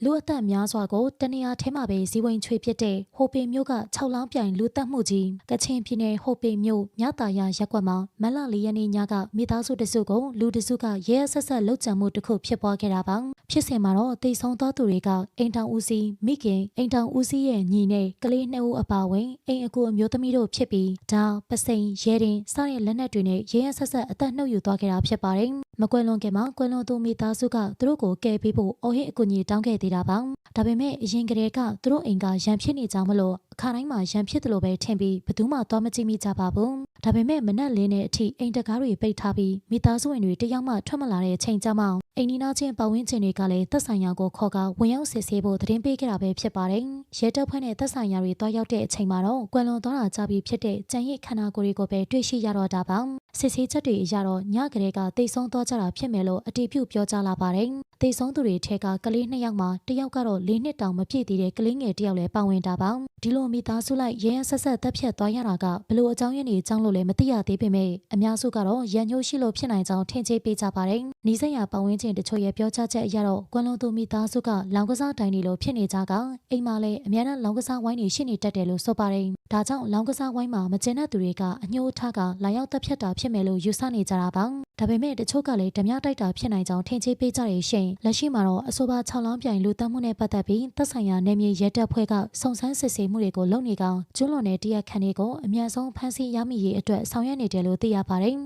လူအသက်များစွာကိုတနေရာထဲမှာပဲဇီဝင်ချွေဖြစ်တဲ့ဟိုပေမြို့က6လောင်းပြိုင်လူသက်မှုကြီးကချင်ပြည်နယ်ဟိုပေမြို့မြတာယာရပ်ကွက်မှာမလ4ရက်နေ့ညကမိသားစုတစုကိုလူတစုကရဲဆက်ဆက်လှုပ်ကြံမှုတစ်ခုဖြစ်ပွားခဲ့တာပါဖြစ်စဉ်မှာတော့တိတ်ဆုံးသောသူတွေကအိမ်တောင်ဦးစီးမိခင်အိမ်တောင်ဦးစီးရဲ့ညီနဲ့ကလေး2ဦးအပါအဝင်အိမ်အကူအမျိုးသမီးတို့ဖြစ်ပြီးဒါပစိန်ရဲတင်စတဲ့လက်နက်တွေနဲ့ရဲဆက်ဆက်အသက်နှုတ်ယူသွားခဲ့တာဖြစ်ပါတယ်မကွယ်လွန်ခင်မှာကွယ်လွန်သူမိသားစုကသူတို့ကိုကယ်ပေးဖို့အော်ဟစ်အကူအညီတောင်းခဲ့သေးတာပါဒါပေမဲ့အရင်ကတည်းကသူတို့အိမ်ကရန်ဖြစ်နေကြမလို့အခါတိုင်းမှာရန်ဖြစ်တယ်လို့ပဲထင်ပြီးဘယ်သူမှသွားမကြည့်မိကြပါဘူးဒါပေမဲ့မနက်လင်းတဲ့အထိအိမ်တကားတွေပိတ်ထားပြီးမိသားစုဝင်တွေတယောက်မှထွက်မလာတဲ့အချိန်ကြမှာအိမ်နီးနားချင်းပတ်ဝန်းကျင်တွေကလည်းသက်ဆိုင်ရာကိုခေါ်ကဝင်ရောက်စစ်ဆေးဖို့သတင်းပေးခဲ့တာပဲဖြစ်ပါတယ်ရဲတပ်ဖွဲ့နဲ့သက်ဆိုင်ရာတွေတွားရောက်တဲ့အချိန်မှာတော့ကွယ်လွန်သွားတာကြပြီးဖြစ်တဲ့ကြံရစ်ခန္ဓာကိုယ်တွေကိုပဲတွေ့ရှိရတော့တာပါစစ်ဆေးချက်တွေအရတော့ညကလေးကတိတ်ဆုံးသွားကြတာဖြစ်မယ်လို့အတည်ပြုပြောကြားလာပါတယ်တိတ်ဆုံးသူတွေထဲကကလေး2ယောက်မှာတစ်ယောက်ကတော့4နှစ်တောင်မပြည့်သေးတဲ့ကလေးငယ်တစ်ယောက်လည်းပါဝင်တာပါဒီလိုမိသားစုလိုက်ရဲဆက်ဆက်တက်ဖြတ်သွားရတာကဘလို့အကြောင်းရင်းတွေအကြောင်းလို့လည်းမသိရသေးပေမဲ့အများစုကတော့ရန်ညှိုးရှိလို့ဖြစ်နိုင်ကြောင်းထင်ကြေးပေးကြပါတယ်နီးစပ်ရာပတ်ဝန်းကျင်တချို့ရဲ့ပြောကြားချက်အရတော့ကွမ်လွန်သူမိသားစုကလောင်ကစားတိုင်တွေလိုဖြစ်နေကြကအိမ်မှာလည်းအများနဲ့လောင်ကစားဝိုင်းတွေရှိနေတတ်တယ်လို့ဆိုပါတယ်ဒါကြောင့်လောင်ကစားဝိုင်းမှာမကျင်တဲ့သူတွေကအညှိုးထားကလာရောက်တက်ဖြတ်တာဖြစ်မယ်လို့ယူဆနေကြတာပါဒါပေမဲ့တချို့ကလည်းဓမြတိုက်တာဖြစ်နိုင်ကြောင်းထင်ကြေးပေးကြရရှင်လက်ရှိမှာတော့အဆိုပါ6လောင်းပြိုင်လူသက်မှုနဲ့ပတ်သက်ပြီးသက်ဆိုင်ရာနယ်မြေရဲတပ်ဖွဲ့ကစုံစမ်းစစ်ဆေးမှုတွေကိုလုပ်နေကောင်ကျွလွန်တဲ့တရားခံတွေကိုအများဆုံးဖမ်းဆီးရမိရေးအတွက်ဆောင်ရွက်နေတယ်လို့သိရပါတယ်